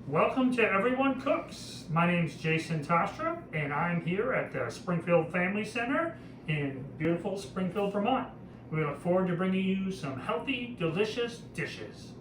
Welcome to Everyone Cooks. My name is Jason Tostrup, and I'm here at the Springfield Family Center in beautiful Springfield, Vermont. We look forward to bringing you some healthy, delicious dishes.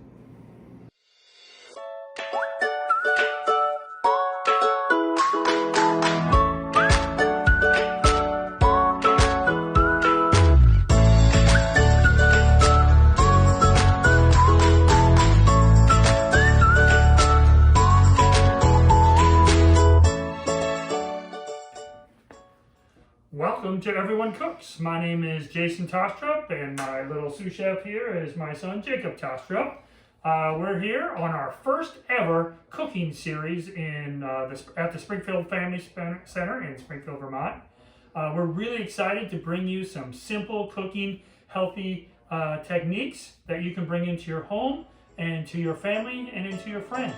Welcome to Everyone Cooks. My name is Jason Tostrup, and my little sous chef here is my son Jacob Tostrup. We're here on our first ever cooking series at the Springfield Family Center in Springfield, Vermont. We're really excited to bring you some simple cooking, healthy techniques that you can bring into your home and to your family and into your friends.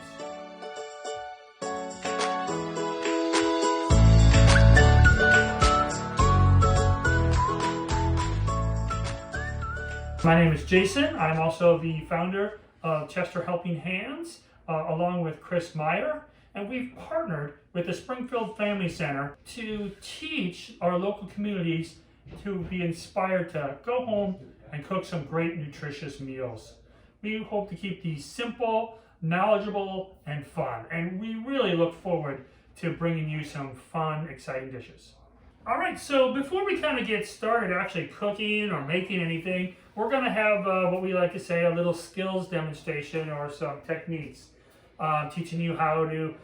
My name is Jason. I'm also the founder of Chester Helping Hands, along with Chris Meyer, and we've partnered with the Springfield Family Center to teach our local communities to be inspired to go home and cook some great nutritious meals. We hope to keep these simple, knowledgeable, and fun, and we really look forward to bringing you some fun, exciting dishes. All right, so before we kind of get started actually cooking or making anything, we're going to have what we like to say a little skills demonstration or some techniques, teaching you how to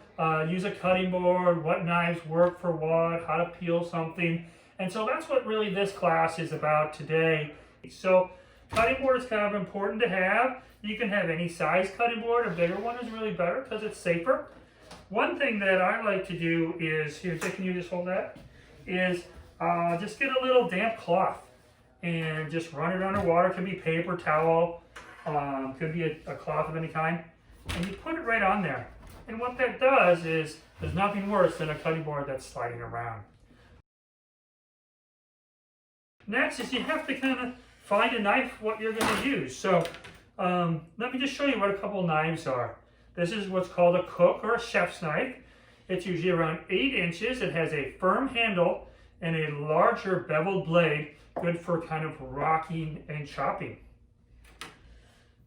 use a cutting board, what knives work for what, how to peel something. And so that's what really this class is about today. So cutting board is kind of important to have. You can have any size cutting board. A bigger one is really better because it's safer. One thing that I like to do is, here, can you just hold that? Is just get a little damp cloth and just run it under water. It could be paper towel, could be a cloth of any kind, and you put it right on there. And what that does is, there's nothing worse than a cutting board that's sliding around. Next is you have to kind of find a knife what you're going to use. So let me just show you what a couple knives are. This is what's called a cook or a chef's knife. It's usually around 8 inches. It has a firm handle and a larger beveled blade, good for kind of rocking and chopping.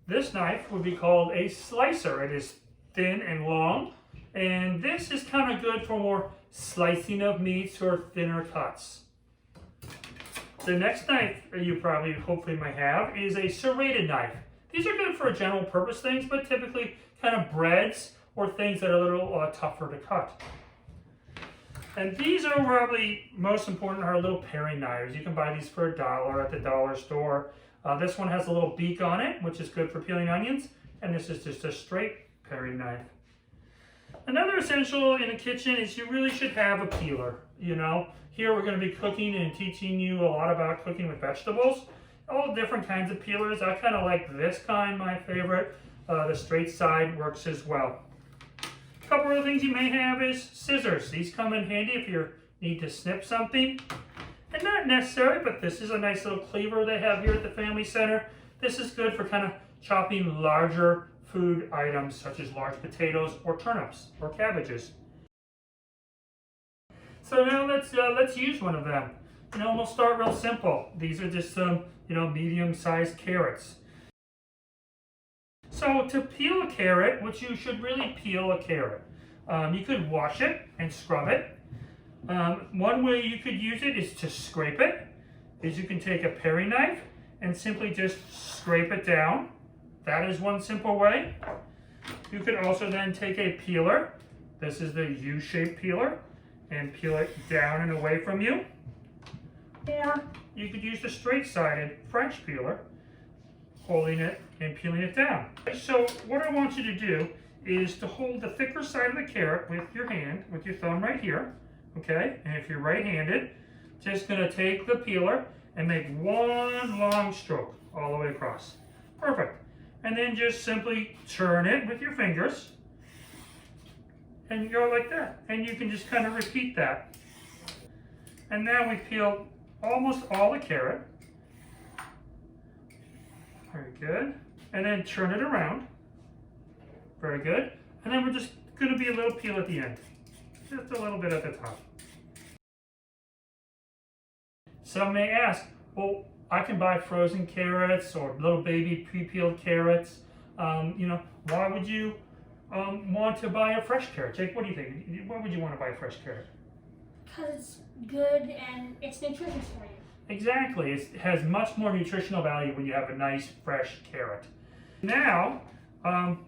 This knife would be called a slicer. It is thin and long, and this is kind of good for more slicing of meats or thinner cuts. The next knife you probably hopefully might have is a serrated knife. These are good for general purpose things, but typically kind of breads or things that are a little tougher to cut. And these are probably most important are little paring knives. You can buy these for $1 at the dollar store. This one has a little beak on it, which is good for peeling onions, and this is just a straight paring knife. Another essential in the kitchen is you really should have a peeler. You know, here we're going to be cooking and teaching you a lot about cooking with vegetables. All different kinds of peelers. I kind of like this kind, my favorite. The straight side works as well. A couple other things you may have is scissors. These come in handy if you need to snip something. And not necessary, but this is a nice little cleaver they have here at the Family Center. This is good for kind of chopping larger food items such as large potatoes or turnips or cabbages. So now let's use one of them. You know, we'll start real simple. These are just some, medium-sized carrots. So to peel a carrot, which you should really peel a carrot, you could wash it and scrub it. One way you could use it is to scrape it. Is you can take a paring knife and simply just scrape it down. That is one simple way. You could also then take a peeler. This is the U-shaped peeler, and peel it down and away from you. Or you could use the straight-sided French peeler, holding it and peeling it down. So what I want you to do is to hold the thicker side of the carrot with your hand, with your thumb right here, okay? And if you're right-handed, just gonna take the peeler and make one long stroke all the way across. Perfect. And then just simply turn it with your fingers and go like that. And you can just kind of repeat that. And now we peel almost all the carrot. Very good. And then turn it around. Very good. And then we're just going to be a little peel at the end. Just a little bit at the top. Some may ask, well, I can buy frozen carrots or little baby pre-peeled carrots. You know, why would you want to buy a fresh carrot? Jake, what do you think? Why would you want to buy a fresh carrot? Because it's good and it's nutritious for you. Exactly. It has much more nutritional value when you have a nice fresh carrot. Now,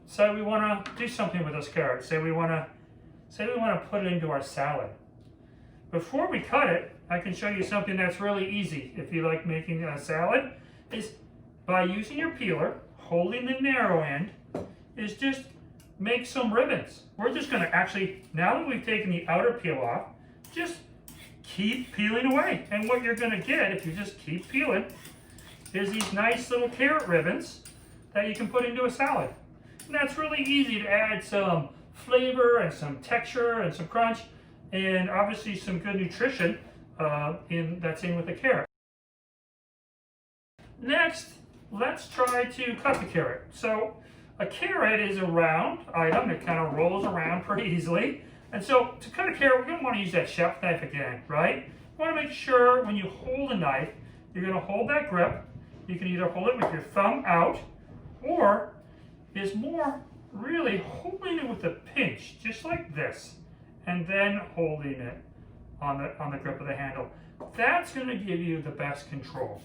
say we want to do something with those carrots. Say we want to put it into our salad. Before we cut it, I can show you something that's really easy if you like making a salad. Is by using your peeler, holding the narrow end, is just make some ribbons. We're just going to actually, now that we've taken the outer peel off, just keep peeling away. And what you're going to get, if you just keep peeling, is these nice little carrot ribbons that you can put into a salad. And that's really easy to add some flavor and some texture and some crunch, and obviously some good nutrition that's in with the carrot. Next, let's try to cut the carrot. So a carrot is a round item. It kind of rolls around pretty easily. And so to cut a carrot, we're going to want to use that chef knife again, right? You want to make sure when you hold a knife, you're going to hold that grip. You can either hold it with your thumb out, or is more really holding it with a pinch, just like this, and then holding it on the grip of the handle. That's going to give you the best control.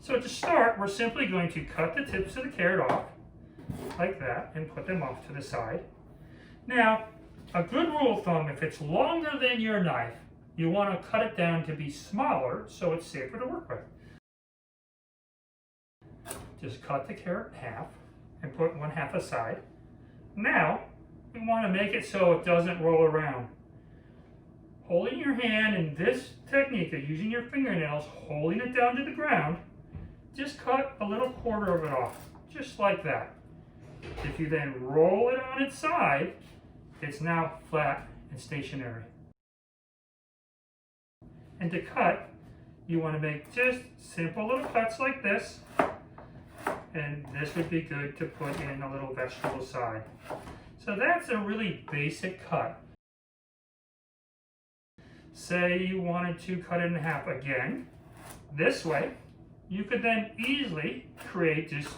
So to start, we're simply going to cut the tips of the carrot off, like that, and put them off to the side. Now, a good rule of thumb, if it's longer than your knife, you want to cut it down to be smaller so it's safer to work with. Just cut the carrot in half and put one half aside. Now, we want to make it so it doesn't roll around. Holding your hand in this technique of using your fingernails, holding it down to the ground, just cut a little quarter of it off, just like that. If you then roll it on its side, it's now flat and stationary. And to cut, you want to make just simple little cuts like this, and this would be good to put in a little vegetable side. So that's a really basic cut. Say you wanted to cut it in half again, this way, you could then easily create just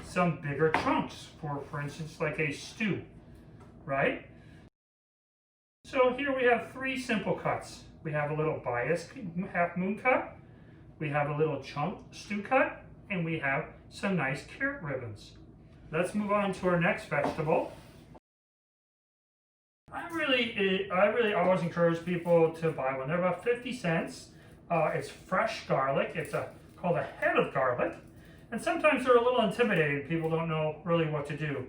some bigger chunks for instance, like a stew, right? So here we have three simple cuts. We have a little bias half moon cut, we have a little chunk stew cut, and we have some nice carrot ribbons. Let's move on to our next vegetable. I really always encourage people to buy one. They're about 50 cents. It's fresh garlic. It's called a head of garlic. And sometimes they're a little intimidating. People don't know really what to do.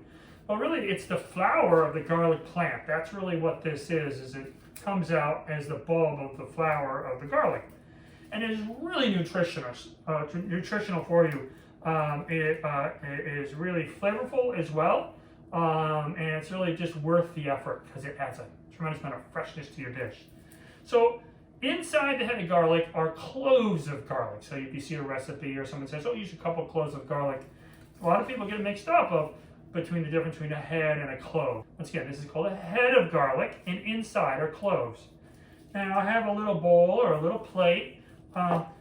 But really, it's the flower of the garlic plant. That's really what this is it comes out as the bulb of the flower of the garlic. And it is really nutritional for you. It is really flavorful as well. And it's really just worth the effort because it adds a tremendous amount of freshness to your dish. So inside the head of garlic are cloves of garlic. So if you see a recipe or someone says, oh, use a couple cloves of garlic, a lot of people get mixed up between the difference between a head and a clove. Once again, this is called a head of garlic, and inside are cloves. Now I have a little bowl or a little plate.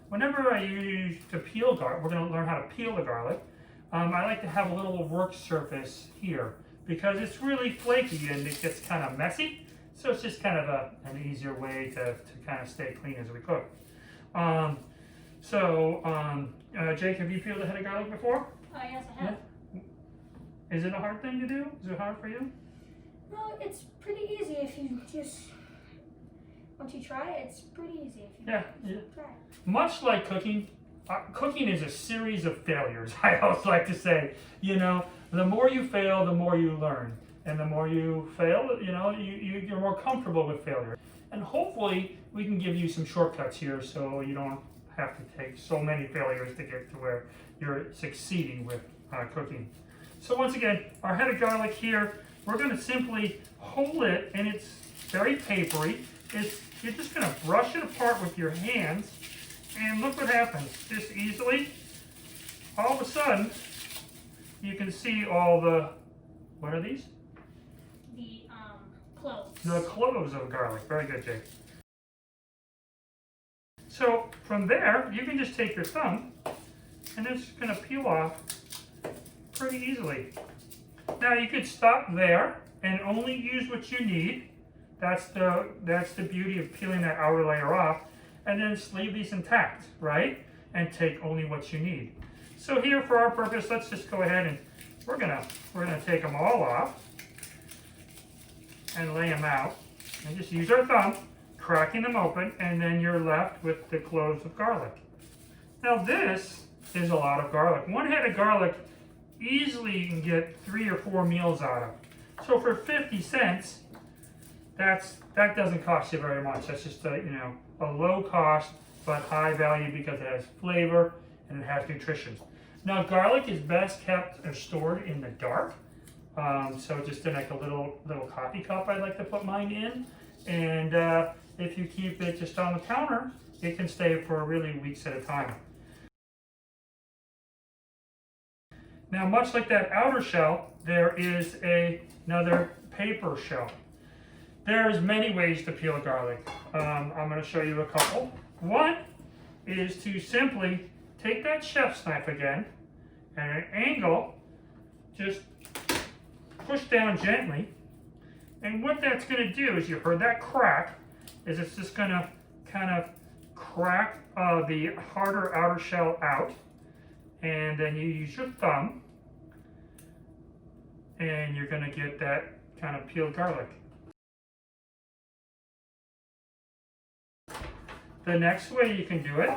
Whenever I use to peel garlic, we're going to learn how to peel the garlic. I like to have a little work surface here because it's really flaky and it gets kind of messy. So it's just kind of an easier way to kind of stay clean as we cook. Jake, have you peeled a head of garlic before? Yes, I have. Yeah. Is it a hard thing to do? Is it hard for you? No, it's pretty easy if you just, once you try it, it's pretty easy if you try it. Much like cooking, cooking is a series of failures. I always like to say, the more you fail, the more you learn. And the more you fail, you're more comfortable with failure. And hopefully we can give you some shortcuts here so you don't have to take so many failures to get to where you're succeeding with cooking. So once again, our head of garlic here, we're going to simply hold it, and it's very papery. You're just going to brush it apart with your hands, and look what happens. Just easily, all of a sudden, you can see all the, what are these? The cloves. The cloves of garlic. Very good, Jake. So from there, you can just take your thumb and it's going to peel off pretty easily. Now you could stop there and only use what you need. That's the beauty of peeling that outer layer off, and then just leave these intact, right? And take only what you need. So here, for our purpose, let's just go ahead and we're gonna take them all off and lay them out, and just use our thumb, cracking them open, and then you're left with the cloves of garlic. Now this is a lot of garlic. One head of garlic easily you can get 3 or 4 meals out of. So for 50 cents, that doesn't cost you very much. That's just a low cost but high value because it has flavor and it has nutrition. Now garlic is best kept or stored in the dark. So just in like a little coffee cup, I like to put mine in. And if you keep it just on the counter, it can stay for really weeks at a time. Now, much like that outer shell, there is another paper shell. There's many ways to peel garlic. I'm going to show you a couple. One is to simply take that chef's knife again, and at an angle, just push down gently. And what that's going to do is, you heard that crack, is it's just going to kind of crack the harder outer shell out. And then you use your thumb, and you're going to get that kind of peeled garlic. The next way you can do it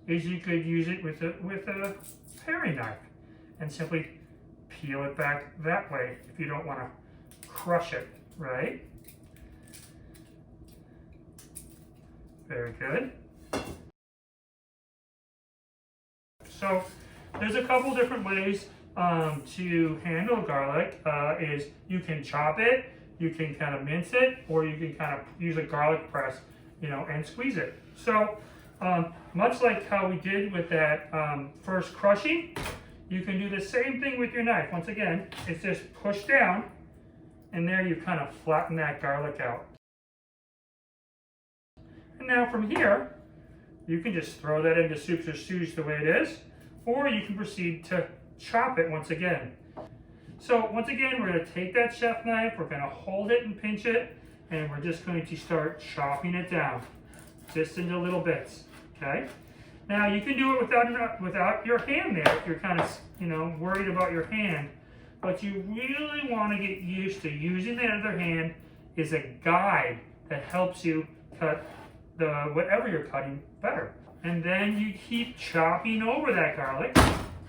is you could use it with a paring knife and simply peel it back that way if you don't want to crush it, right? Very good. So there's a couple different ways to handle garlic. Is you can chop it, you can kind of mince it, or you can kind of use a garlic press, and squeeze it. So much like how we did with that first crushing, you can do the same thing with your knife. Once again, it's just push down, and there you kind of flatten that garlic out. And now from here, you can just throw that into soups or stews the way it is, or you can proceed to chop it once again. So once again, we're going to take that chef knife, we're going to hold it and pinch it, and we're just going to start chopping it down, just into little bits, okay? Now you can do it without your hand there if you're kind of, worried about your hand, but you really want to get used to using the other hand as a guide that helps you cut whatever you're cutting better. And then you keep chopping over that garlic,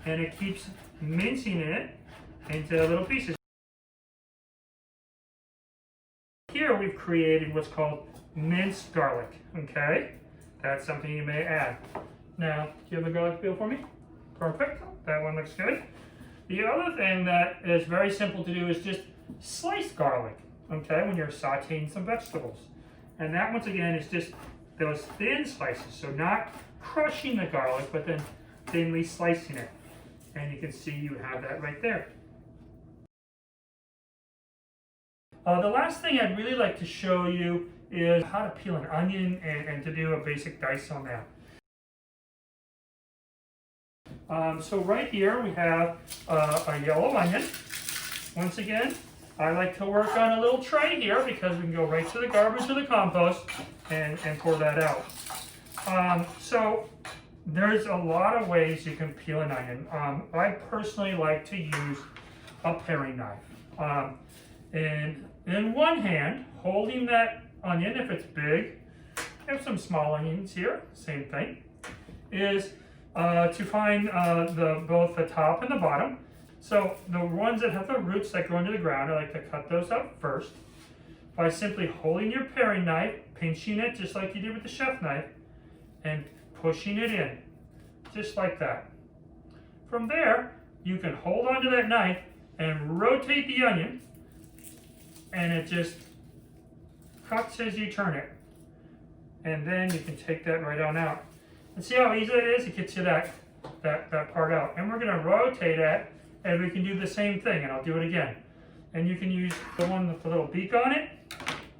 and it keeps mincing it into little pieces. Here we've created what's called minced garlic, okay? That's something you may add. Now, do you have a garlic peel for me? Perfect, that one looks good. The other thing that is very simple to do is just slice garlic, okay, when you're sauteing some vegetables. And that, once again, is just those thin slices, so not crushing the garlic, but then thinly slicing it. And you can see you have that right there. The last thing I'd really like to show you is how to peel an onion and to do a basic dice on that. So right here we have a yellow onion. Once again, I like to work on a little tray here because we can go right to the garbage or the compost and pour that out. So there's a lot of ways you can peel an onion. I personally like to use a paring knife. And in one hand, holding that onion, if it's big, I have some small onions here, same thing, is to find both the top and the bottom. So the ones that have the roots that go into the ground, I like to cut those out first by simply holding your paring knife, pinching it just like you did with the chef knife, and pushing it in, just like that. From there, you can hold onto that knife and rotate the onion, and it just cuts as you turn it. And then you can take that right on out. And see how easy it is? It gets you that part out. And we're going to rotate it, and we can do the same thing, and I'll do it again. And you can use the one with the little beak on it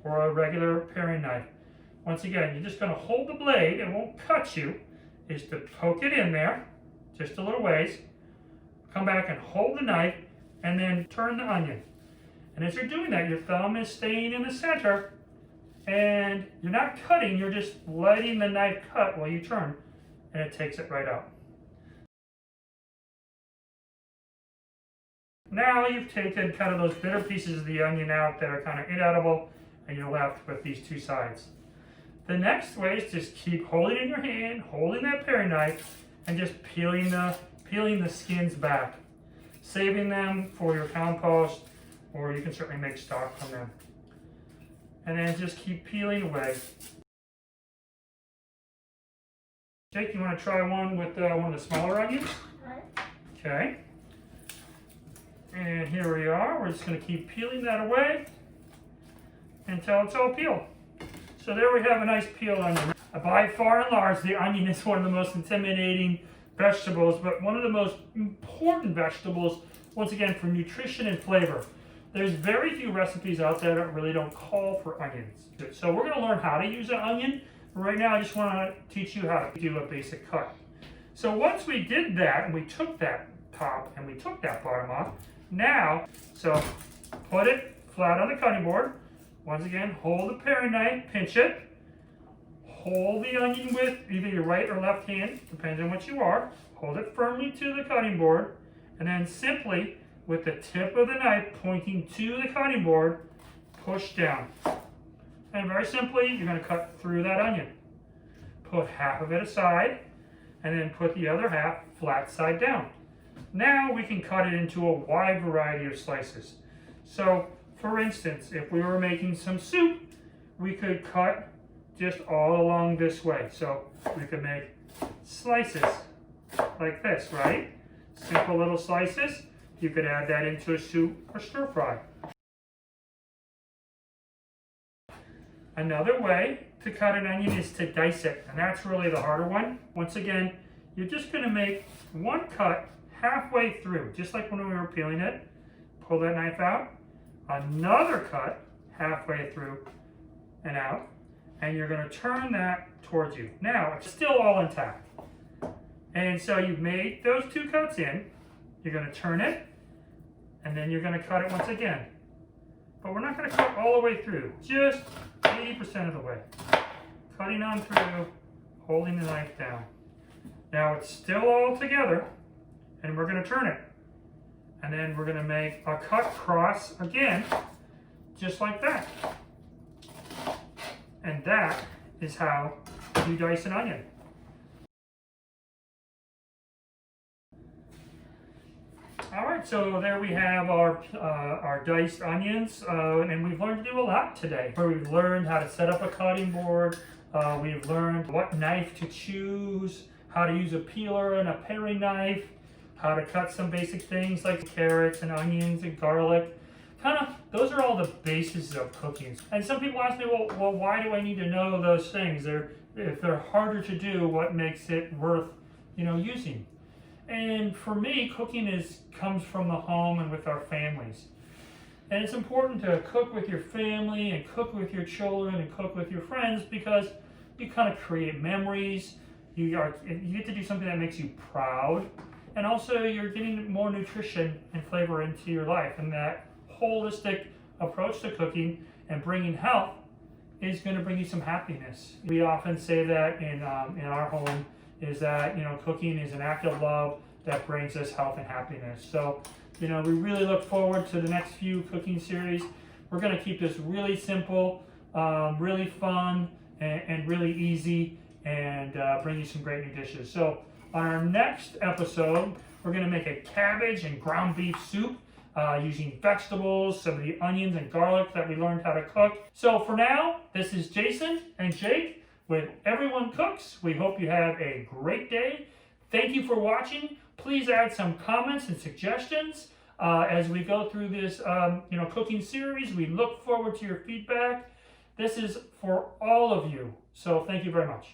or a regular paring knife. Once again, you're just going to hold the blade, it won't cut you, is to poke it in there, just a little ways, come back and hold the knife, and then turn the onion. And as you're doing that, your thumb is staying in the center, and you're not cutting, you're just letting the knife cut while you turn, and it takes it right out. Now you've taken kind of those bitter pieces of the onion out that are kind of inedible, and you're left with these two sides. The next way is just keep holding it in your hand, holding that paring knife, and just peeling the skins back, saving them for your compost, or you can certainly make stock from them. And then just keep peeling away. Jake, you want to try one with one of the smaller onions? All right. Okay. And here we are. We're just going to keep peeling that away until it's all peeled. So there we have a nice peeled onion. By far and large, the onion is one of the most intimidating vegetables, but one of the most important vegetables, once again, for nutrition and flavor. There's very few recipes out there that really don't call for onions. So we're going to learn how to use an onion. Right now, I just want to teach you how to do a basic cut. So once we did that, and we took that top and we took that bottom off, now, so put it flat on the cutting board. Once again, hold the paring knife, pinch it. Hold the onion with either your right or left hand, depends on what you are. Hold it firmly to the cutting board, and then simply, with the tip of the knife pointing to the cutting board, push down. And very simply, you're going to cut through that onion. Put half of it aside, and then put the other half flat side down. Now we can cut it into a wide variety of slices. So, for instance, if we were making some soup, we could cut just all along this way. So we could make slices like this, right? Simple little slices. You could add that into a soup or stir fry. Another way to cut an onion is to dice it, and that's really the harder one. Once again, you're just going to make one cut halfway through, just like when we were peeling it. Pull that knife out. Another cut halfway through and out, and you're going to turn that towards you. Now, it's still all intact. And so you've made those two cuts in. You're going to turn it, and then you're going to cut it once again. But we're not going to cut all the way through, just 80% of the way. Cutting on through, holding the knife down. Now it's still all together, and we're going to turn it. And then we're going to make a cut cross again, just like that. And that is how you dice an onion. All right, so there we have our diced onions, and we've learned to do a lot today. We've learned how to set up a cutting board. We've learned what knife to choose, how to use a peeler and a paring knife, how to cut some basic things like carrots and onions and garlic. Those are all the bases of cooking. And some people ask me, well, why do I need to know those things? If they're harder to do, what makes it worth, using? And for me, cooking comes from the home and with our families. And it's important to cook with your family and cook with your children and cook with your friends because you kind of create memories. You get to do something that makes you proud. And also you're getting more nutrition and flavor into your life. And that holistic approach to cooking and bringing health is going to bring you some happiness. We often say that in our home is that, cooking is an act of love that brings us health and happiness. So, we really look forward to the next few cooking series. We're going to keep this really simple, really fun, and really easy, and bring you some great new dishes. So on our next episode, we're going to make a cabbage and ground beef soup using vegetables, some of the onions and garlic that we learned how to cook. So for now, this is Jason and Jake with Everyone Cooks. We hope you have a great day. Thank you for watching. Please add some comments and suggestions as we go through this cooking series. We look forward to your feedback. This is for all of you. So thank you very much.